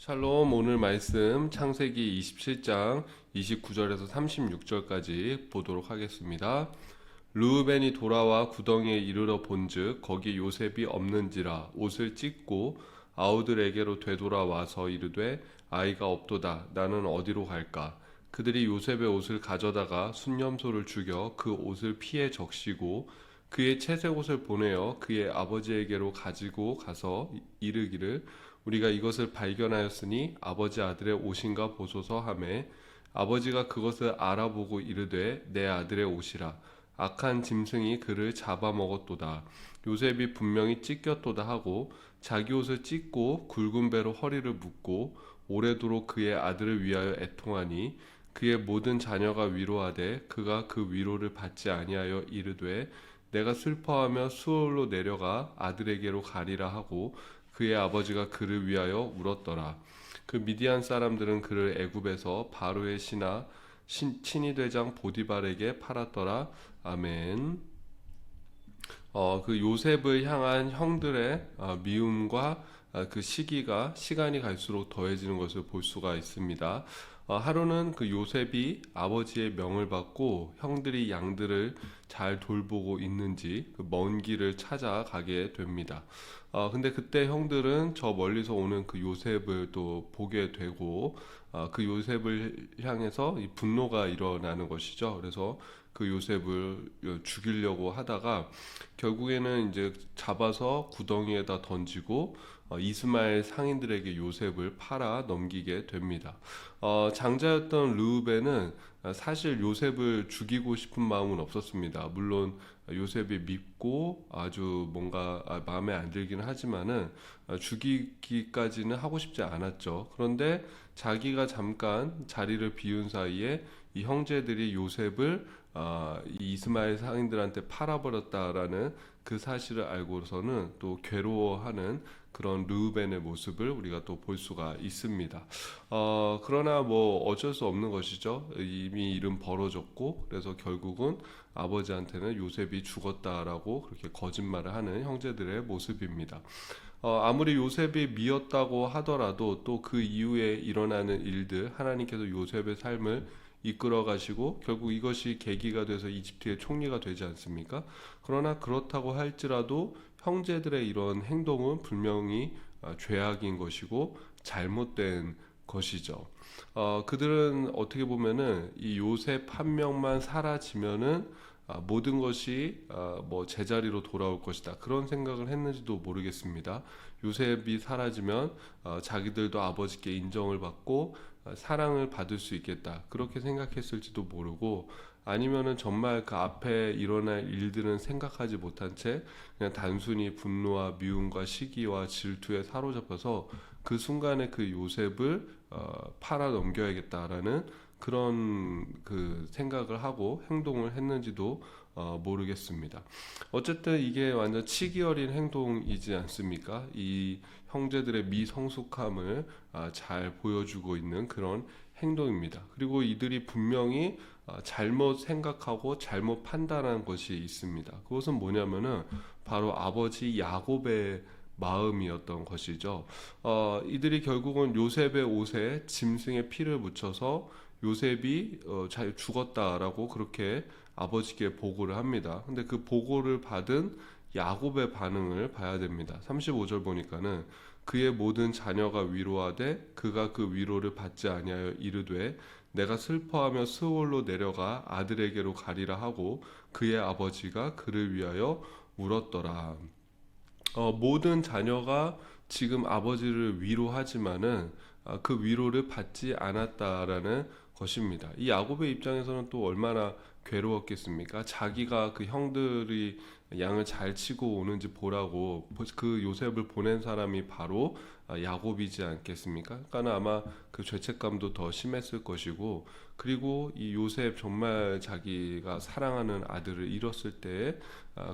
샬롬. 오늘 말씀 창세기 27장 29절에서 36절까지 보도록 하겠습니다. 르우벤이 돌아와 구덩이에 이르러 본즉 거기 요셉이 없는지라 옷을 찢고 아우들에게로 되돌아와서 이르되 아이가 없도다. 나는 어디로 갈까? 그들이 요셉의 옷을 가져다가 순념소를 죽여 그 옷을 피에 적시고 그의 채색 옷을 보내어 그의 아버지에게로 가지고 가서 이르기를 우리가 이것을 발견하였으니 아버지 아들의 옷인가 보소서 하매 아버지가 그것을 알아보고 이르되 내 아들의 옷이라. 악한 짐승이 그를 잡아먹었도다. 요셉이 분명히 찢겼도다 하고 자기 옷을 찢고 굵은 배로 허리를 묶고 오래도록 그의 아들을 위하여 애통하니 그의 모든 자녀가 위로하되 그가 그 위로를 받지 아니하여 이르되 내가 슬퍼하며 수월로 내려가 아들에게로 가리라 하고 그의 아버지가 그를 위하여 울었더라. 그 미디안 사람들은 그를 애굽에서 바로의 신하 친위대장 보디발에게 팔았더라. 아멘. 그 요셉을 향한 형들의 미움과 그 시간이 갈수록 더해지는 것을 볼 수가 있습니다. 하루는 그 요셉이 아버지의 명을 받고 형들이 양들을 잘 돌보고 있는지 그 먼 길을 찾아가게 됩니다. 근데 그때 형들은 저 멀리서 오는 그 요셉을 또 보게 되고 그 요셉을 향해서 이 분노가 일어나는 것이죠. 그래서 그 요셉을 죽이려고 하다가 결국에는 이제 잡아서 구덩이에다 던지고 이스마엘 상인들에게 요셉을 팔아 넘기게 됩니다. 장자였던 르우벤은 사실 요셉을 죽이고 싶은 마음은 없었습니다. 물론 요셉이 밉고 아주 뭔가 마음에 안 들긴 하지만은 죽이기까지는 하고 싶지 않았죠. 그런데 자기가 잠깐 자리를 비운 사이에 이 형제들이 요셉을 이 이스마엘 상인들한테 팔아버렸다라는 그 사실을 알고서는 또 괴로워하는 그런 르우벤의 모습을 우리가 또 볼 수가 있습니다. 그러나 뭐 어쩔 수 없는 것이죠. 이미 일은 벌어졌고 그래서 결국은 아버지한테는 요셉이 죽었다라고 그렇게 거짓말을 하는 형제들의 모습입니다. 아무리 요셉이 미웠다고 하더라도 또 그 이후에 일어나는 일들, 하나님께서 요셉의 삶을 이끌어 가시고 결국 이것이 계기가 돼서 이집트의 총리가 되지 않습니까? 그러나 그렇다고 할지라도 형제들의 이런 행동은 분명히 죄악인 것이고 잘못된 것이죠. 그들은 어떻게 보면은 이 요셉 한 명만 사라지면은 모든 것이 뭐 제자리로 돌아올 것이다, 그런 생각을 했는지도 모르겠습니다. 요셉이 사라지면 자기들도 아버지께 인정을 받고 사랑을 받을 수 있겠다, 그렇게 생각했을지도 모르고, 아니면은 정말 그 앞에 일어날 일들은 생각하지 못한 채 그냥 단순히 분노와 미움과 시기와 질투에 사로잡혀서 그 순간에 그 요셉을 팔아 넘겨야겠다라는 그런 그 생각을 하고 행동을 했는지도 모르겠습니다. 어쨌든 이게 완전 치기 어린 행동이지 않습니까? 이 형제들의 미성숙함을 잘 보여주고 있는 그런 행동입니다. 그리고 이들이 분명히 잘못 생각하고 잘못 판단한 것이 있습니다. 그것은 뭐냐면은 바로 아버지 야곱의 마음이었던 것이죠. 이들이 결국은 요셉의 옷에 짐승의 피를 묻혀서 요셉이 잘 죽었다라고 그렇게 아버지께 보고를 합니다. 근데 그 보고를 받은 야곱의 반응을 봐야 됩니다. 35절 보니까는 그의 모든 자녀가 위로하되 그가 그 위로를 받지 아니하여 이르되 내가 슬퍼하며 스올로 내려가 아들에게로 가리라 하고 그의 아버지가 그를 위하여 울었더라. 모든 자녀가 지금 아버지를 위로하지만은 그 위로를 받지 않았다라는 것입니다. 이 야곱의 입장에서는 또 얼마나 괴로웠겠습니까? 자기가 그 형들이 양을 잘 치고 오는지 보라고 그 요셉을 보낸 사람이 바로 야곱이지 않겠습니까? 그러니까 아마 그 죄책감도 더 심했을 것이고, 그리고 이 요셉 정말 자기가 사랑하는 아들을 잃었을 때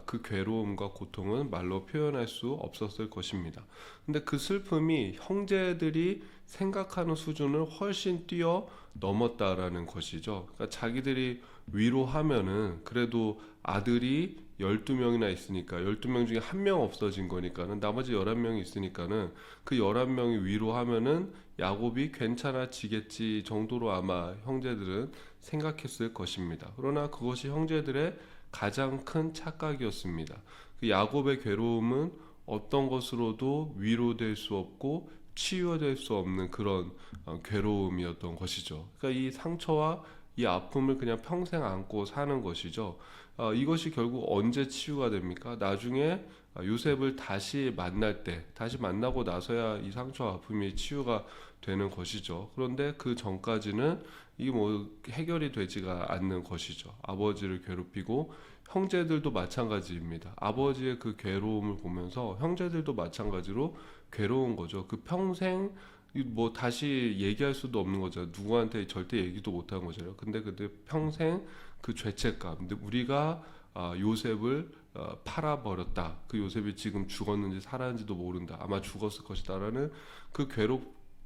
그 괴로움과 고통은 말로 표현할 수 없었을 것입니다. 근데 그 슬픔이 형제들이 생각하는 수준을 훨씬 뛰어 넘었다라는 것이죠. 그러니까 자기들이 위로하면은 그래도 아들이 12명이나 있으니까 12명 중에 한 명 없어진 거니까는 나머지 11명이 있으니까는 그 11명이 위로하면은 야곱이 괜찮아지겠지 정도로 아마 형제들은 생각했을 것입니다. 그러나 그것이 형제들의 가장 큰 착각이었습니다. 그 야곱의 괴로움은 어떤 것으로도 위로될 수 없고 치유될 수 없는 그런 괴로움이었던 것이죠. 그러니까 이 상처와 이 아픔을 그냥 평생 안고 사는 것이죠. 이것이 결국 언제 치유가 됩니까? 나중에 요셉을 다시 만날 때, 다시 만나고 나서야 이 상처와 아픔이 치유가 되는 것이죠. 그런데 그 전까지는 이게 뭐 해결이 되지가 않는 것이죠. 아버지를 괴롭히고 형제들도 마찬가지입니다. 아버지의 그 괴로움을 보면서 형제들도 마찬가지로 괴로운 거죠. 그 평생 뭐 다시 얘기할 수도 없는 거죠. 누구한테 절대 얘기도 못한 거잖아요. 근데 평생 그 죄책감. 근데 우리가 요셉을 팔아버렸다. 그 요셉이 지금 죽었는지 살았는지도 모른다. 아마 죽었을 것이다라는 그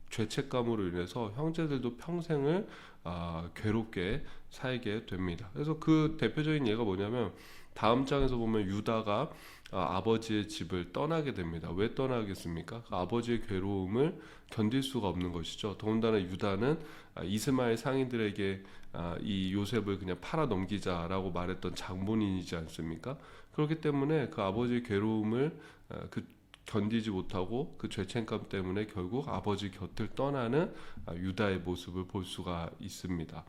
죄책감으로 인해서 형제들도 평생을 괴롭게 살게 됩니다. 그래서 그 대표적인 예가 뭐냐면 다음 장에서 보면 유다가 아버지의 집을 떠나게 됩니다. 왜 떠나겠습니까? 그 아버지의 괴로움을 견딜 수가 없는 것이죠. 더군다나 유다는 이스마엘 상인들에게 이 요셉을 그냥 팔아 넘기자라고 말했던 장본인이지 않습니까? 그렇기 때문에 그 아버지의 괴로움을 견디지 못하고 그 죄책감 때문에 결국 아버지 곁을 떠나는 유다의 모습을 볼 수가 있습니다.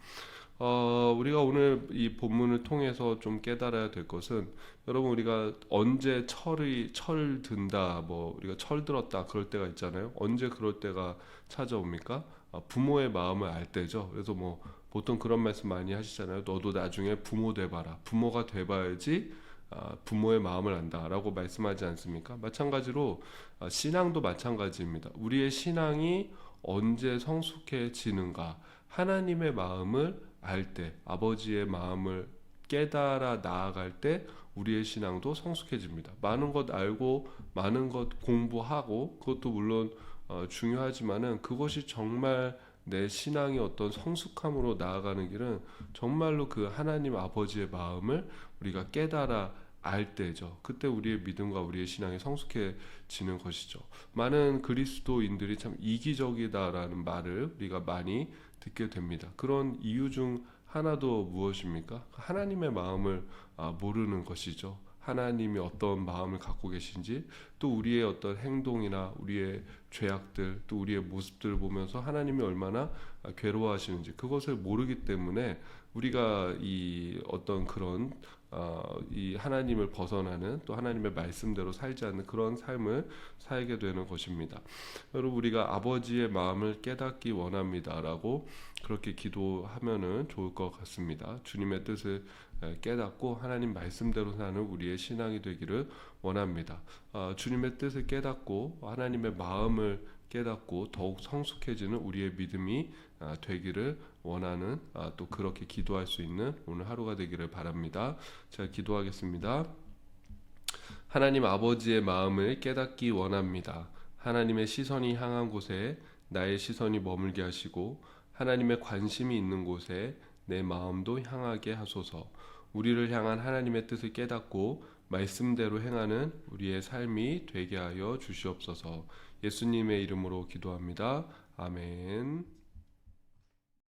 우리가 오늘 이 본문을 통해서 좀 깨달아야 될 것은, 여러분, 우리가 언제 철 든다, 뭐 우리가 철 들었다 그럴 때가 있잖아요. 언제 그럴 때가 찾아옵니까? 부모의 마음을 알 때죠. 그래서 뭐 보통 그런 말씀 많이 하시잖아요. 너도 나중에 부모 돼봐라. 부모가 돼봐야지 부모의 마음을 안다라고 말씀하지 않습니까? 마찬가지로 신앙도 마찬가지입니다. 우리의 신앙이 언제 성숙해지는가? 하나님의 마음을 알 때, 아버지의 마음을 깨달아 나아갈 때 우리의 신앙도 성숙해집니다. 많은 것 알고 많은 것 공부하고 그것도 물론 중요하지만은 그것이 정말 내 신앙의 어떤 성숙함으로 나아가는 길은 정말로 그 하나님 아버지의 마음을 우리가 깨달아 알 때죠. 그때 우리의 믿음과 우리의 신앙이 성숙해지는 것이죠. 많은 그리스도인들이 참 이기적이다라는 말을 우리가 많이 듣게 됩니다. 그런 이유 중 하나도 무엇입니까? 하나님의 마음을 모르는 것이죠. 하나님이 어떤 마음을 갖고 계신지, 또 우리의 어떤 행동이나 우리의 죄악들, 또 우리의 모습들을 보면서 하나님이 얼마나 괴로워하시는지 그것을 모르기 때문에 우리가 이 어떤 그런 이 하나님을 벗어나는, 또 하나님의 말씀대로 살지 않는 그런 삶을 살게 되는 것입니다. 여러분, 우리가 아버지의 마음을 깨닫기 원합니다라고 그렇게 기도하면은 좋을 것 같습니다. 주님의 뜻을 깨닫고 하나님 말씀대로 사는 우리의 신앙이 되기를 원합니다. 주님의 뜻을 깨닫고 하나님의 마음을 깨닫고 더욱 성숙해지는 우리의 믿음이 되기를 원하는, 또 그렇게 기도할 수 있는 오늘 하루가 되기를 바랍니다. 제가 기도하겠습니다. 하나님 아버지의 마음을 깨닫기 원합니다. 하나님의 시선이 향한 곳에 나의 시선이 머물게 하시고 하나님의 관심이 있는 곳에 내 마음도 향하게 하소서. 우리를 향한 하나님의 뜻을 깨닫고 말씀대로 행하는 우리의 삶이 되게 하여 주시옵소서. 예수님의 이름으로 기도합니다. 아멘.